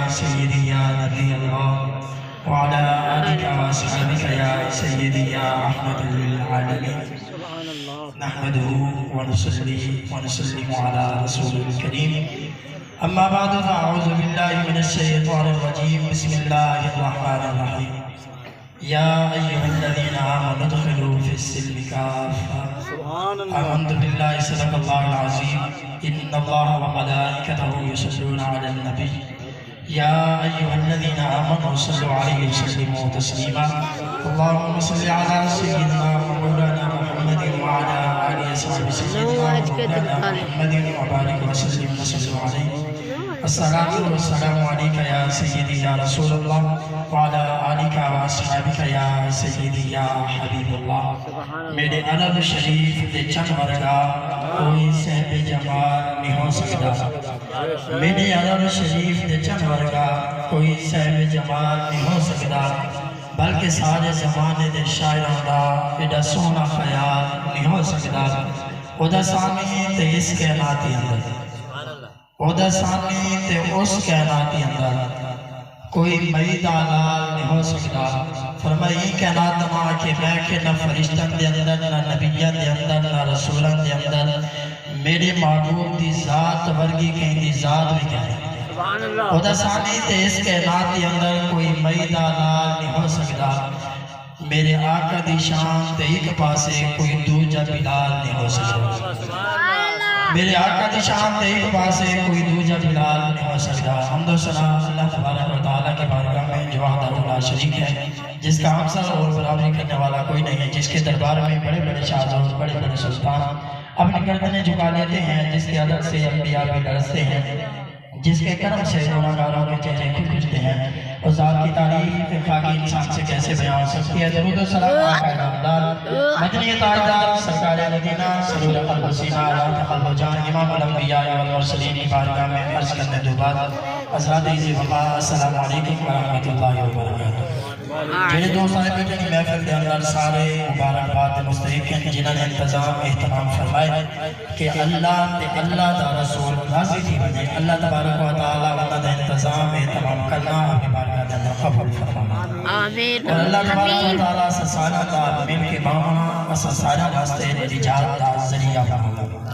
سيدي يا نبي الله وعلى آلك وأصحابك يا سيدي يا رحمة للعالمين نحمده ونصلي ونسلم على رسول الكريم أما بعد فأعوذ بالله من الشيطان الرجيم بسم الله الرحمن الرحيم يا أيها الذين آمنوا ادخلوا في السلم كافة آمنت بالله صدق الله العظيم إن الله وملائكته يصلون على النبي يا أيها الذين آمنوا صلوا عليه وسلموا تسليما اللهم صل على سيدنا ومولانا محمد وعلى آله وصحبه سيدنا ومولانا محمد وبارك وسلم وصلوا عليه الصلاة والسلام عليك يا سيدي يا رسول الله وعلى آلك وأصحابك يا سيدي يا حبيب الله میرے عرب شریف دے چند ورگا کوئی صحب جمال نہیں ہو سکتا میرے عرب شریف دے چند ورگا کوئی صحب جمال نہیں ہو سکتا بلکہ سارے زمانے دے شاعروں دا ایڈا سونا خیال نہیں ہو سکتا او دا سامنے تے اس کائناتی اندر او دا سامنے تے اس کائناتی اندر کوئی مئی دالال نہیں ہو سکتا فرمائی کائنات ماں کہ میں کہ نہ فرشتن دے اندر نہ نبیان دے اندر نہ رسولان دے اندر میرے معبود دی ذات ورگی کہیں دی ذات بھی کہیں او دا سامنے تے اس کائنات دے اندر کوئی مئی دالال نہیں ہو سکتا میرے آقا دی شان تے ایک پاسے کوئی دوجہ بلال نہیں ہو سکتا میرے آقا دی شان تے ایک پاسے کوئی دوجہ بلال نہیں ہو سکتا حمد و ثنا اللہ تبارک و تعالیٰ کے بارگاہ میں جو وحدہ لا شریک ہے جس کا ہمسر اور برابری کرنے والا کوئی نہیں ہے جس کے دربار میں بڑے بڑے شاہزور بڑے بڑے سلطان اپنی گردنیں جھکا لیتے ہیں جس کے عدد سے انبیاء بھی لرزتے ہیں جس کے کرم سے گناہگاروں کے چہرے کھلتے ہیں اور ذات کی تعریف خاکی انسان سے کیسے بیان ہو سکتی ہے درود و سلام آقا نامدار مدنی تاجدار سرکار مدینہ سرور قلب و سینہ راحت قلب و جان امام الانبیاء والمرسلین کی بارگاہ میں عرض کرنے دو بعد حضرات عزیز وفا السلام علیکم ورحمۃ اللہ وبرکاتہ جنہیں دو صاحب بیٹے کی محفل کے اندر سارے مبارک بات مستحق ہیں جنہوں نے انتظام اہتمام فرمائے کہ اللہ دا رسول راضی تھی بنے اللہ تبارک و تعالیٰ اللہ دا انتظام اہتمام کرنا اپنی بارگاہ کے اندر قبول فرمانا آمین اور اللہ تبارک و تعالیٰ سسانہ دا مل کے بانا سسانہ واسطے نجات دا ذریعہ بنا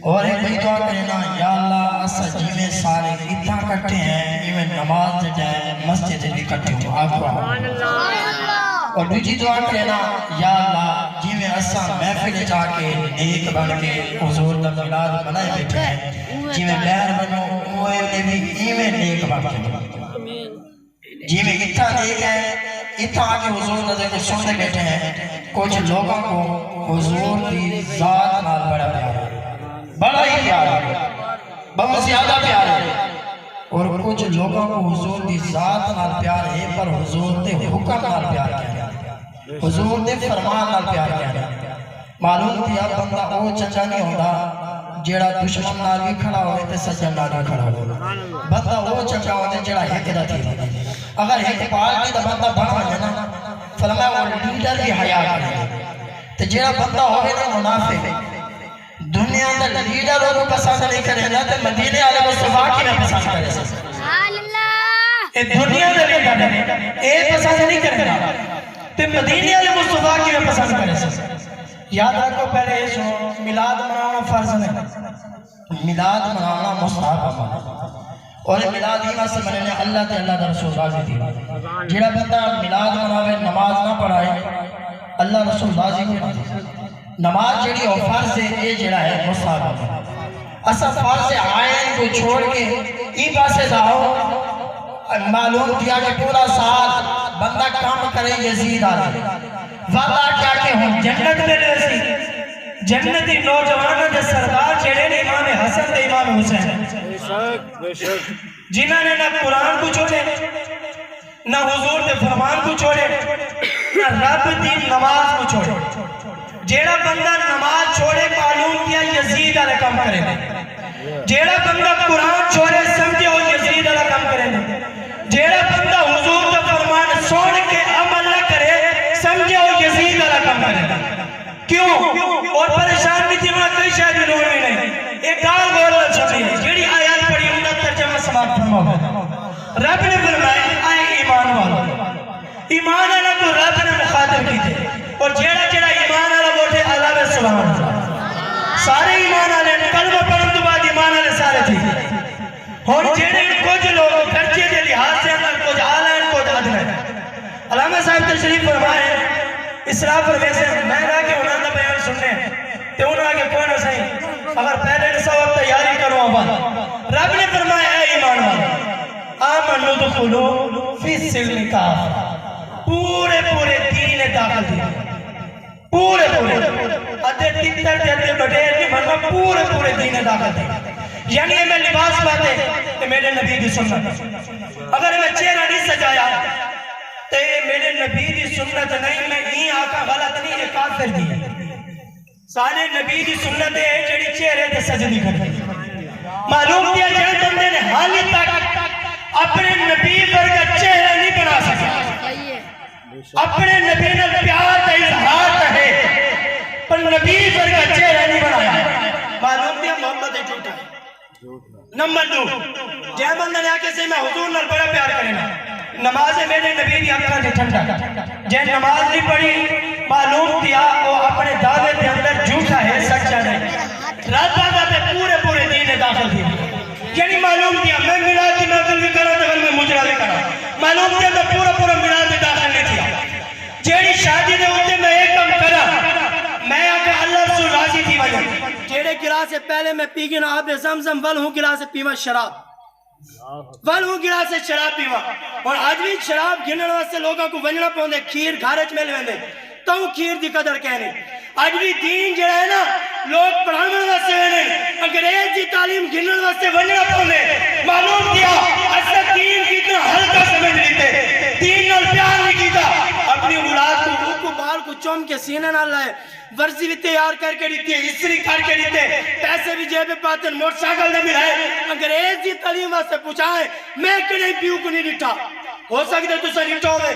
اور ایک بھئی دعا کرنا یا اللہ اسا جی میں سارے اتنا کٹھے ہیں ایویں نماز جائے مسجد بھی کٹھے ہوں آپ کو اور دوجی دعا کرنا یا اللہ جی میں اسا محفل جا کے نیک بن کے حضور دا میلاد منائے بیٹھے ہیں جی میں بہر بنو ہوئے انہیں بھی ایویں نیک بن کے جی میں اتنا نیک ہے اتنا آگے حضور نظر کو سننے بیٹھے ہیں کچھ لوگوں کو حضور کی ذات نال بڑا پیار ہے بڑا ہی پیار ہے بہت زیادہ پیار ہے اور کچھ لوگوں کو حضور دی ذات نال پیار ہے پر حضور دے حکم نال پیار کیا ہے حضور دے فرمان نال پیار کیا ہے معلوم تھیا بندہ وہ چچا نہیں ہوتا جیڑا دشمن نال بھی کھڑا ہوئے تے سجن نال بھی کھڑا ہوئے بندہ وہ چچا ہوتا جیڑا ایک دا تھی اگر ایک پال بھی دا بندہ بڑھا ہے نا فرمایا وہ لیڈر بھی حیاء کرے تے جیڑا بندہ ہوئے نا منافق دنیا اندر لیڈر ہو پسند نہیں کرے نا تے مدینے والے مصطفیٰ کی میں پسند کرے اے دنیا دے لیڈر اے پسند نہیں کرے نا تے مدینے والے مصطفیٰ کی میں پسند کرے یاد رکھو پہلے یہ سنو میلاد منانا فرض نہیں میلاد منانا مستحب ہے اور میلاد ہی واسطے منانے اللہ تے اللہ دا رسول راضی تھی جڑا بندہ میلاد مناوے نماز نہ پڑھائے اللہ رسول راضی کو نہیں نماز جڑی اور فرض ہے یہ جڑا ہے مستحب ہے اسا فرض عین کو چھوڑ کے ای پاسے جاؤ معلوم کیا کہ پورا سال بندہ کام کرے یزید آلے وعدہ کیا کہ ہم جنت میں رسی جنتی نوجوانوں کے سردار چڑھے نے امام حسن تے امام حسین جنہوں نے نہ قرآن کو چھوڑے نہ حضور دے فرمان کو چھوڑے نہ رب دی نماز کو چھوڑے جیڑا بندہ نماز چھوڑے معلوم کیا یزید علیہ کام کرے دے جیڑا بندہ قرآن چھوڑے سمجھے وہ یزید علیہ کام کرے دے جیڑا بندہ حضور دے فرمان سوڑ کے عمل نہ کرے سمجھے وہ یزید علیہ کام کرے دے کیوں اور پریشان بھی تھی وہاں کئی شاید لوگ بھی نہیں ایک گال گول چھوڑی ہے جیڑی آیات پڑھی ہوں ترجمہ سماعت فرماؤ رب نے فرمایا اے ایمان والو، ایمان والا کو رب نے مخاطب کی تھے، اور جیڑا جیڑا ایمان والا بوٹے اللہ میں سبحان اللہ، سارے ایمان والے کلمہ پڑھن تو بعد ایمان والے سارے تھے۔ اور جیڑے کچھ لوگ درجے دے لحاظ سے اندر کچھ اعلیٰ ہیں کچھ ادنا ہے۔ علامہ صاحب تشریف فرمائے اسراف پر ویسے میں رہا کہ انہوں نے بیان سننے تو انہوں نے کوئی نہ صحیح اگر پہلے نسا وقت تیاری کرو آباد۔ رب نے فرمایا اے ایمان والا آمنوا دخلوا فی السلم کافہ، پورے پورے دین داخل تھی، پورے پورے ادھے تیتر دے ادھے بڑھیر کی مرمہ پورے پورے دین داخل تھی۔ یعنی میں لباس پاتے کہ میرے نبی کی سنت، اگر میں چہرہ نہیں سجایا تو میرے نبی کی سنت نہیں، میں ہی آقا غلط نہیں، یہ کافر دی سارے نبی کی سنت ہے جڑی چہرے دے سجدی کرتے۔ معلوم کیا جڑے بندے نے حالی تک اپنے نبی پر کا چہرہ نہیں بنا سکا، اپنے نبی نے پیار کا اظہار ہے پر نبی پر کا چہرہ نہیں بنایا، معلوم کیا محمد جھوٹا ہے۔ نمبر 2 جے بندہ نے آکے سے میں حضور نال بڑا پیار کرنا، نماز میرے نبی دی اکھاں دے ٹھنڈا، جے نماز نہیں پڑھی معلوم کیا وہ اپنے دعوے کے اندر جھوٹا ہے، سچا نہیں۔ رب آدھا پہ پورے پورے دین داخل تھی، یعنی معلوم کیا میں میلاد کی محفل بھی کرا تو میں مجرا بھی کرا، معلوم کیا میں پورا پورا میلاد میں داخل نہیں تھیا۔ جیڑی شادی دے ہوتے میں ایک کم کرا، میں آکا اللہ سے راضی تھی وجہ جیڑے گلاس سے پہلے میں پی گنا آب زمزم ول ہوں گلاس سے پیوا شراب، ول ہوں گلاس سے شراب پیوا، اور آج بھی شراب گنن واسطے لوگوں کو ونجنا پوندے کھیر گھارج میں لیندے تو کھیر دی قدر کہنے۔ آج بھی دین جڑا ہے نا لوگ پڑھانے واسطے نہیں، انگریز دی تعلیم گنن واسطے ونجنا پوندے، معلوم کیا اصل دین کتنا ہلکا سمجھ لیتے، دین نال پیار نہیں کیتا، اپنی اولاد کو بال کو چوم کے سینے نہ لائے، ورزی بھی تیار کر کے دیتے، ہسری کر کے دیتے، پیسے بھی جیب پاتے، موٹر سائیکل نہ ملائے، انگریز دی تعلیم واسطے پوچھائیں میں کہیں پیو کو نہیں ڈٹھا، ہو سکتے تو سا ڈٹھا ہوئے،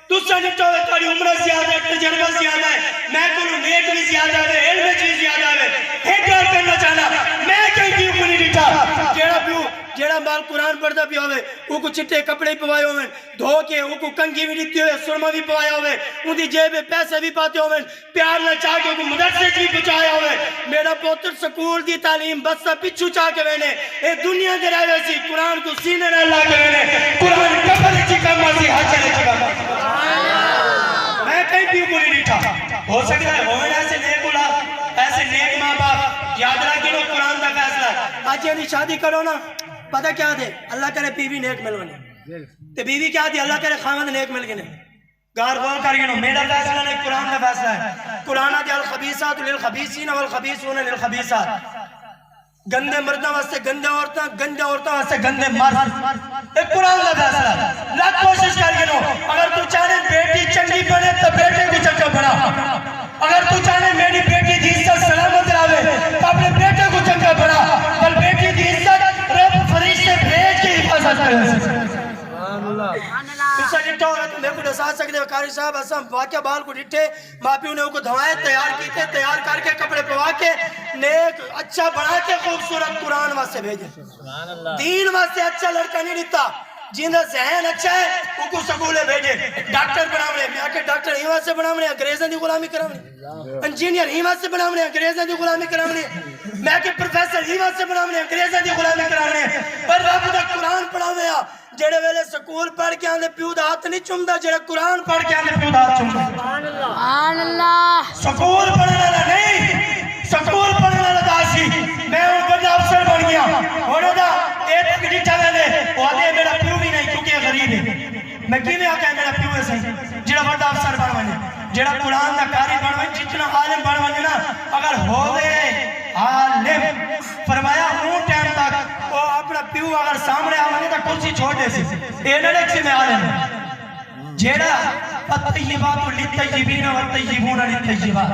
تو سا ڈٹھا ہوئے، تاری عمرہ زیادہ ہے، تجربہ زیادہ ہے، میں کو نیک بھی زیادہ ہے، علم بھی زیادہ ہے، ہیڈر کرنا چاہنا، میں کہیں پیو کو نہیں ڈٹھا، جیڑا پیو جیڑا بال قرآن پڑھتا بھی ہوئے، وہ کو چٹے کپڑے پوائے ہوئے، دھو کے وہ کو کنگھی بھی دیتی ہوئے، سرما بھی پوائے ہوئے، ان دی جیب پیسے بھی پاتے ہوئے، پیار نہ چاہ کے وہ کو مدرسے بھی پچھائے ہوئے، میرا پوتر سکول دی تعلیم بس سا پچھو چاہ کے وینے، اے دنیا دے رہے ویسی قرآن کو سینے نہ لا کے وینے، قرآن کپڑے چکا ماسی حاچلے چکا ماسی، میں کہیں بھی کوئی نہیں تھا، ہو سکتا ہے ہوئے ایسے نیک اولاد، ایسے نیک ماں باپ، یاد رکھیں لو قرآن دا فیصلہ، آج یہ شادی کرو نا پتہ کیا دے اللہ کرے بیوی نیک مل گنے تے بیوی کیا دی اللہ کرے خامد نیک مل گنے، گار غور کر گنو میرا فیصلہ نہیں قرآن کا فیصلہ ہے، قرآن دے الخبیثات للخبیثین والخبیثون للخبیثات، گندے مردوں واسطے گندے عورتوں واسطے گندے مرد، ایک قرآن کا فیصلہ ہے، لاکھ کوشش کر گنو، اگر تو چاہنے بیٹی چنگی بنے تو بیٹے کو چنگا بنا، اگر تو چاہنے میری بیٹی دی عزت سلامت راوے تو اپنے بیٹے کو چنگا بنا، بل بیٹی دی عزت رب فرشتے بھیج کے حفاظت کرے۔ اس سے ڈٹھا ہوئے تو میرے کو ڈسا سکتے وقاری صاحب اسم واقعہ بال کو ڈٹھے ماں پیوں نے ان کو دھوائے تیار کیتے، تیار کر کے کپڑے پوا کے نیک اچھا بنا کے خوبصورت قرآن واسطے بھیجے، دین واسطے اچھا لڑکا نہیں ڈٹھا، جن کا ذہن اچھا ہے ان کو سکولے بھیجے، ڈاکٹر بناونے میں آکے ڈاکٹر ہی واسطے بناونے انگریزاں دی غلامی کراونے، انجینئر ہی واسطے بناونے انگریزاں دی غلامی کراونے، میں آکے پروفیسر ہی واسطے بناونے انگریزاں دی غلامی کراونے، پر رب دا قرآن پڑھاوے آ جڑے ویلے سکول پڑھ کے آندے پیو دا ہاتھ نہیں چومدا، جڑے قرآن پڑھ کے آندے پیو دا ہاتھ چومدا۔ سبحان اللہ، سکول پڑھنے والا نہیں، سکول پڑھنے والا داسی، میں ان بڑا افسر بن گیا، ہونے دا ایک ڈٹھا ویلے وہ آدھے میرا پیو بھی نہیں کیونکہ غریب ہے، میں کیویں آکھاں میرا پیو ہے صحیح، جڑا بڑا افسر بن ونے، جڑا قرآن دا قاری بن ونے، جتنا عالم بن ونے نا، اگر ہوئے عالم فرمایا ہوں ٹائم تک وہ اپنا پیو اگر سامنے آوانے تا کرسی چھوڑ دے سی، اے نہ دیکھ سی میں عالم ہے، جیڑا الطیبات للطیبین والطیبون للطیبات،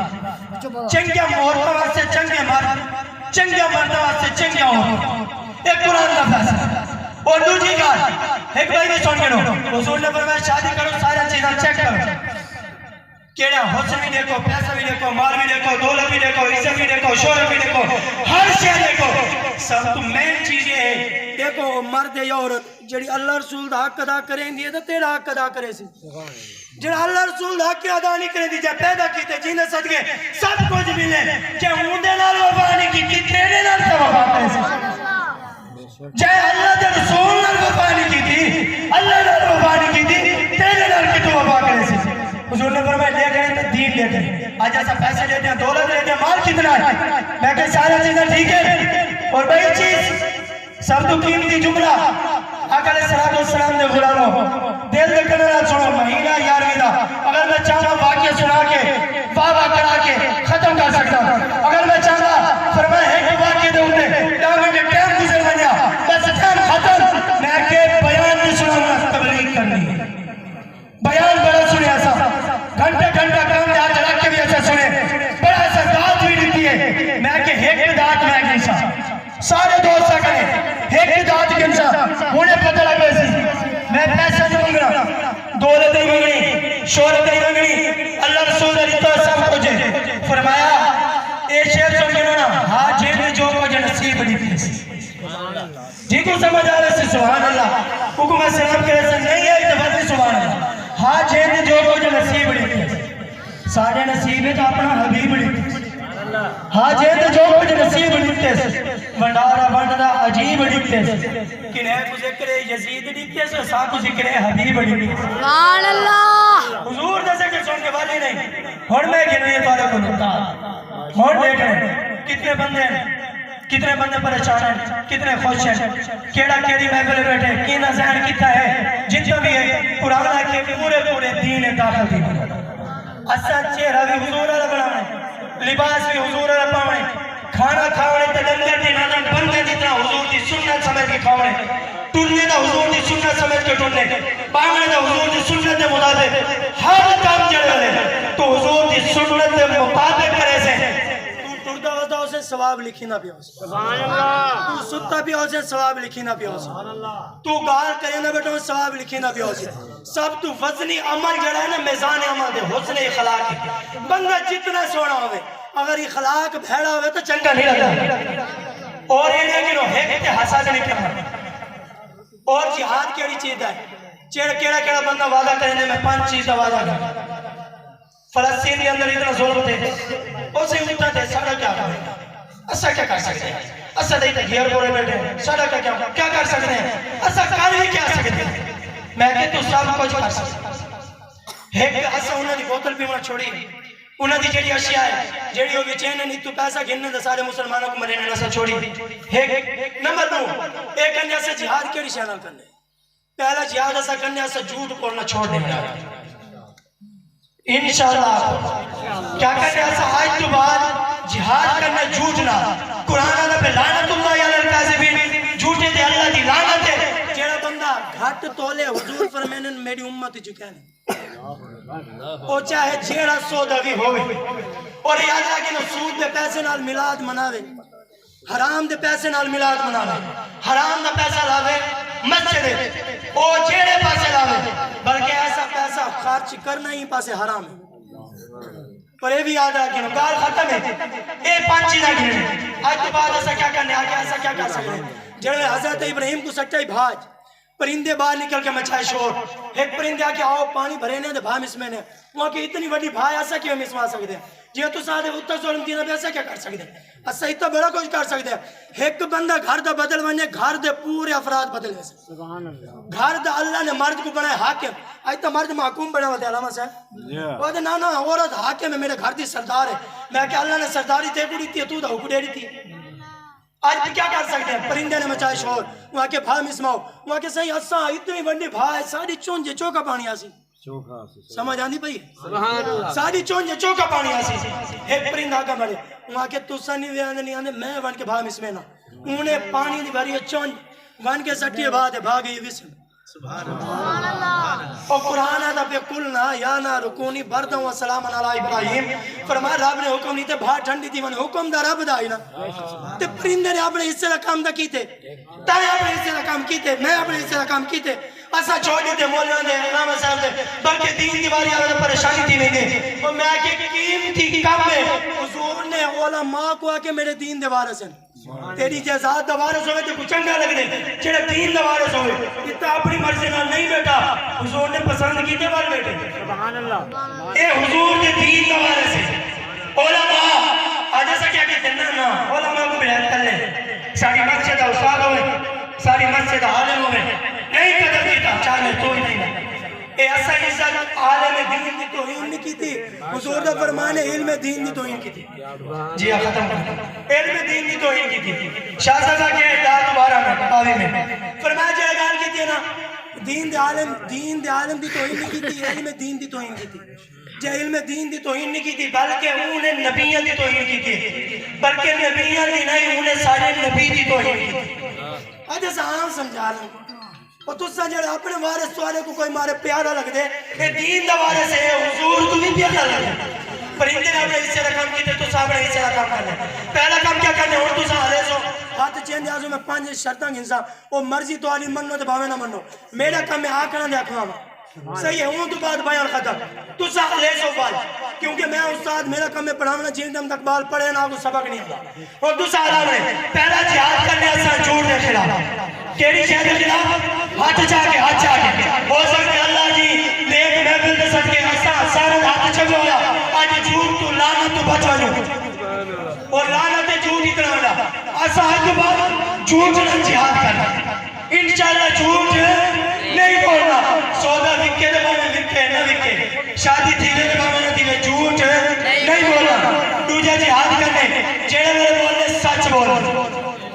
چنگے عورتوں واسطے چنگے مرد، چنگے مردوں واسطے چنگے عورت، ایک قرآن کا فیصلہ۔ اور دوسری بات ایک بھائی بھی سن کے لو، حضور نے فرمایا شادی کرو سارا چیزاں چیک کرو، کیڑا حسن بھی دیکھو، پیسہ بھی دیکھو، مال بھی دیکھو، دولت بھی دیکھو، عزت بھی دیکھو، شہرت بھی دیکھو، ہر شے دیکھو، سب تو مین چیز یہ ہے دیکھو مرد یا عورت جڑی اللہ رسول دا حق ادا کریں دی تے تیرا حق ادا کرے سی جڑا اللہ رسول دا حق ادا نہیں کرے دی جے پیدا کیتے جیندے صدقے سب کچھ ملے جے اوندے نال وفا نہیں کیتی تیرے نال تے وفا کرے سی جے اللہ دے رسول نال وفا نہیں کیتی اللہ نال وفا نہیں کیتی تیرے نال کتوں وفا کرے سی حضور نے فرمایا لے گئے تو دین لے گئے آج ایسا پیسے لیتے ہیں دولت لیتے ہیں مال کتنا ہے میں کہ سارا چیزیں ٹھیک ہے اور بڑی چیز سب تو قیمتی جملہ آقا علیہ السلام نے غلامو دل دے کرنا سنو مہینہ یارویں دا اگر میں چاہتا واقعہ سنا کے واہ کرا کے ختم کر سکتا اگر میں چاہتا فرمایا ایک واقعے دے ہوتے ڈاوے کے ٹائم گزر بنیا بس ٹائم ختم میں کہ بیان نہیں سنانا تبلیغ کرنی ہے بیان بڑا سنے ایسا گھنٹے گھنٹہ کام دے آج رکھ کے بھی ایسا سنے بڑا ایسا دات بھی دیتی ہے میں کہ ایک دات میں گنسا سارے دوستہ کریں ایک دات گنسا انہیں پتہ لگے سی میں پیسہ نہیں مانگنا دولت نہیں مانگنی شہرت نہیں مانگنی اللہ رسول نے تو سب کچھ فرمایا اے شعر سن کے نا ہاں جیب جو کچھ نصیب نہیں تھی جی کو سمجھ آ رہے سے سبحان اللہ حکم سلام کے رسل نہیں ہے اتفاقی سبحان اللہ ہاں جیب جو کچھ نصیب نہیں تھی سارے نصیب ہے تو اپنا حبیب نہیں تھی ہاں جیب جو کچھ نصیب نہیں تھی ونڈارا ونڈنا عجیب نہیں تھی کنہیں کو ذکر یزید نہیں تھی سا کو ذکر حبیب نہیں تھی سبحان اللہ حضور جیسے کہ سن کے والی نہیں ہون میں گنوی پارے کو نکتا ہون دیکھ رہے ہیں کتنے بندے پریشان ہیں کتنے خوش ہیں کیڑا کیڑی محفل بیٹھے کینا ذہن کتا ہے جتنا بھی ہے قرآن کے پورے دین داخل دی اسا چہرہ بھی حضور اللہ بنانے لباس بھی حضور اللہ پاونے کھانا کھاونے تے لنگر دی نادم بندے جتنا حضور دی سنت سمجھ کے کھاونے ٹرنے دا حضور دی سنت سمجھ کے ٹرنے پاونے دا حضور دی سنت دے مطابق ہر کام جڑے لے تو حضور دی سنت دے مطابق کرے سے ٹردہ ہوتا اسے ثواب لکھی نہ پیا اسے تو ستا پیا اسے ثواب لکھی نہ پیا اسے تو گال کرے نہ بیٹھو ثواب لکھی نہ پیا اسے سب تو وزنی عمل جڑا ہے نا میزان عمل دے حسن اخلاق بندہ جتنا سونا ہوئے اگر اخلاق بھیڑا ہوئے تو چنگا نہیں لگا اور یہ لیکن وہ ہے کہ حسد نہیں پیا اور جہاد کیڑی چیز ہے کیڑا بندہ وعدہ کرنے میں 5 چیز کا وعدہ کرنے فلسطین کے اندر اتنا ظلم تھے اسے اتنا تھے ساڑھا کیا کرے اسا کیا کر سکتے ہیں اسا دیتا گھیر بورے بیٹھے ساڑھا کیا کر سکتے ہیں اسا کر بھی کیا سکتے ہیں میں کہ تو سب کچھ کر سکتے ہیں ایک اسا انہوں نے بوتل بھی چھوڑی انہوں نے جیڑی اشیاء ہے جیڑی ہوگی چین نہیں تو پیسہ گھننے دے سارے مسلمانوں کو مرنے نسا چھوڑی ایک نمبر 2 ایک انجا سے جہاد کیڑی شانہ کرنے پہلا جہاد اسا کرنے اسا جھوٹ بولنا چھوڑ دینا انشاءاللہ کیا کہتے ہیں ایسا آج تو بعد جہاد کرنا جھوٹ نہ قرآن آدھا پہ لعنت اللہ علیہ القاذبین جھوٹے دے اللہ دی لعنت ہے جیڑا بندہ گھٹ تولے حضور فرمینے میری امت چکے ہیں وہ چاہے جیڑا سودا بھی ہوئے اور یاد رکھیں سود دے پیسے نال میلاد مناوے حرام دے پیسے نال میلاد مناوے حرام دا پیسہ لاوے مسجد او جیڑے پیسے لاوے بلکہ ایسا پیسہ خرچ کرنا ہی پاسے حرام ہے پر یہ بھی یاد رکھیں گال ختم ہے اے 5 چیزیں گھنے آج تو بعد ایسا کیا کرنے آگے ایسا کیا کر سکتے ہیں جڑے حضرت ابراہیم کو سٹائی بھاج پرندے باہر نکل کے مچھائے شور ایک پرندے آکے آؤ پانی بھرینے دے بھا مسمے نے وہاں کی اتنی بڑی بھا ایسا کیوں مسما سکتے ہیں جی تو ساتھ اتنا ظلم دینا بھی ایسا کیا کر سکتے ہیں ایسا اتنا بڑا کچھ کر سکتے ہیں ایک بندہ گھر دا بدل بنے گھر دے پورے افراد بدل ایسے گھر دا اللہ نے مرد کو بنائے حاکم آج تو مرد محکوم بنا ہوتے علامہ صاحب وہ دے نانا عورت حاکم ہے میرے گھر دی سردار ہے میں کہ اللہ نے سرداری تے کو دیتی ہے تو دا حکم دے دیتی ہے آج بھی کیا کر سکتے ہیں پرندے نے مچائے شور وہاں کے بھا مسماؤ وہاں کے صحیح اساں اتنی بڑی بھا ہے ساری چونجے چوکا پانی آسی سمجھ آندی پئی ساری چونجے چوکا پانی آسی ایک پرندہ کا بڑے وہاں کے تسا نہیں آندے میں وہاں کے بھا مسمے نا انہیں پانی دی بھری چونج وہاں کے سٹیے بھا گئی وسم اور قرآن آدھا پہ قلنا یا نا رکونی بردن و سلام علی ابراہیم فرمایا رب نے حکم نہیں تے بھا ٹھنڈی تھی من حکم دا رب دا آئینا تے پرندے نے اپنے حصے دا کام دا کیتے تائیں اپنے حصے دا کام کیتے میں اپنے حصے دا کام کیتے اسا چھوڑی تے مولیاں دے علامہ صاحب دے بلکہ دین دی باری آوے پریشانی تھی نہیں دے اور میں کہ قیمتی کم ہے حضور نے علماء کو کہ میرے دین دے وارث ہیں تیری جزاد دا وارث ہوئے تے کچھ چنگا لگ دے جڑا دین دا وارث ہوئے اتنا اپنی مرضی نال نہیں بیٹا حضور نے پسند کیتے وال بیٹے سبحان اللہ اے حضور دے دین دا وارث ہے علماء آج ایسا کیا کہتے ہیں نا علماء کو بلاد کر لیں ساری مسجد استاد ہوئے ساری مسجد عالم ہوئے نہیں قدر دیتا چاہنے تو ہی نہیں اے ایسا عزت عالم دین دی توہین نہیں کی تھی حضور دا فرمان علم دین دی توہین کی تھی جی ختم کر علم دین دی توہین کی تھی شاہزادہ کے اعداد دوبارہ میں قاوی میں فرمایا جائے گال کی تھی نا دین دے عالم دی توہین نہیں کی تھی علم دین دی توہین کی تھی جے علم دین دی توہین نہیں کی تھی بلکہ انہیں نبیوں دی توہین کی تھی بلکہ نبیوں دی نہیں انہیں سارے نبی دی توہین کی تھی آج ایسا عام سمجھا رہا ہوں اور تُسا جڑا اپنے وارث سوالے کو کوئی مارے پیارا لگ دے اے دین دا وارث ہے حضور تو بھی پیارا لگ دے پرندے نے اپنے حصے رکھم کی تے تُسا اپنے حصے رکھم کر لے پہلا کام کیا کرنے اور تُسا حلے سو ہاتھ چین دیازو میں 5 شرطاں گنسا وہ مرضی تو علی منو تے باوے نہ منو میرا کام میں آکھنا دے اکھواں صحیح ہے ہوں تو بعد بیان ختم تُسا حلے سو بال کیونکہ میں استاد میرا کام میں پڑھاونا جیندم تک بال پڑھے نہ کو سبق نہیں آتا اور تُسا حلے پہلا جہاد کرنے اسا جھوٹ دے خلاف کیڑی شے دے خلاف ہاتھ چاہ کے ہو سکتے اللہ جی نیک محفل دے سکتے اسا سارا ہاتھ چگو ہویا آج جھوٹ تو لعنت تو بچ وجو اور لعنت جھوٹ اتنا ہونا اسا حد بعد جھوٹ نہ جہاد کرنا انشاءاللہ جھوٹ نہیں بولنا سودا وکے دے باویں وکے نہ وکے شادی تھی دے باویں نہ تھی جھوٹ نہیں بولنا دوجا جہاد کرنے جڑے میرے بولنے سچ بولنا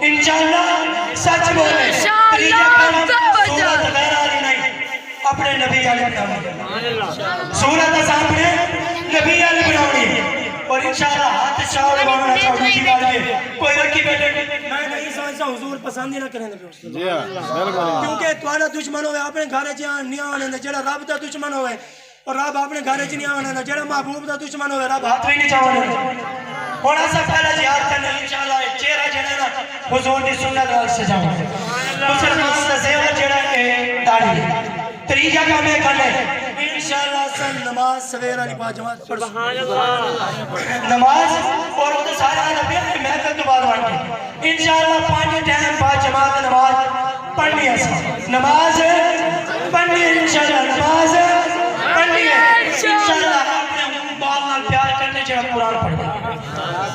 انشاءاللہ سچ بولنے تیجا کام سورت غیر آلی نہیں اپنے نبی علی بناؤنی سورت اپنے نبی علی بناؤنی اور انشاءاللہ ہاتھ شاول بانا چاہوں کی گالی کوئی رکھی بیٹھے میں نہیں سمجھتا حضور پسند ہی نہ کریں دے کیونکہ تمہارا دشمن ہوئے اپنے گھارے جہاں نہیں آنے دے جڑا رب دا دشمن ہوئے اور رب اپنے گھارے جہاں نہیں آنے دے جڑا محبوب دا دشمن ہوئے رب ہاتھ بھی نہیں چاہنے دے ہونا سا پہلا جہاد کرنے انشاءاللہ چہرہ جڑا نا حضور دی سنت رال سے جاؤں مسلمان دا زیور جڑا داڑھی تریجہ کا میں کرنے انشاءاللہ سن نماز سویرہ نپا جماعت پڑھ نماز اور وہ تو سارا نبی ہے محفل تو بعد وانٹی انشاءاللہ 5 ٹائم با جماعت نماز پڑھنی ہے نماز پڑھنی ہے انشاءاللہ نماز پڑھنی ہے انشاءاللہ اپنے بال پیار کرنے جڑا قرآن پڑھنے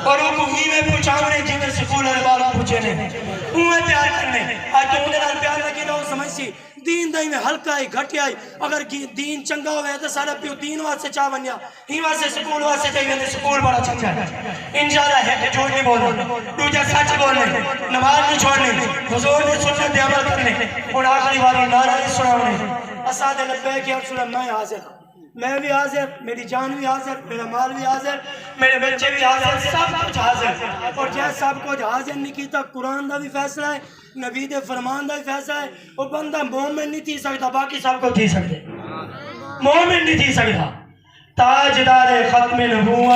اور وہ کو ہی میں پوچھاونے جنہیں سکول البال پوچھے نے انہیں پیار کرنے آج تو انہیں پیار لگی نہ وہ سمجھ سی دین دائی میں ہلکا ہے گھٹی آئی اگر دین چنگا ہوئے تو سارا پیو دین واسے چاہ بنیا ہی واسے سکول واسے چاہیے کہ سکول بڑا چنگا ہے انشاءاللہ ہے کہ جھوٹ نہیں بولنے دوجہ سچ بولنے نماز نہیں چھوڑنے حضور نے سنت دے عمل کرنے اور آخری والی نعرہ سناونے اساد لبے کہ رسول اللہ میں حاضر میں بھی حاضر میری جان بھی حاضر میرا مال بھی حاضر میرے بچے بھی حاضر سب کچھ حاضر اور جیسے سب کچھ حاضر نہیں کیتا قرآن دا بھی فیصلہ ہے نبی دے فرمان دا بھی فیصلہ ہے وہ بندہ مومن نہیں تھی سکتا باقی سب کو تھی سکتے مومن نہیں تھی سکتا تاجدار ختم نبوت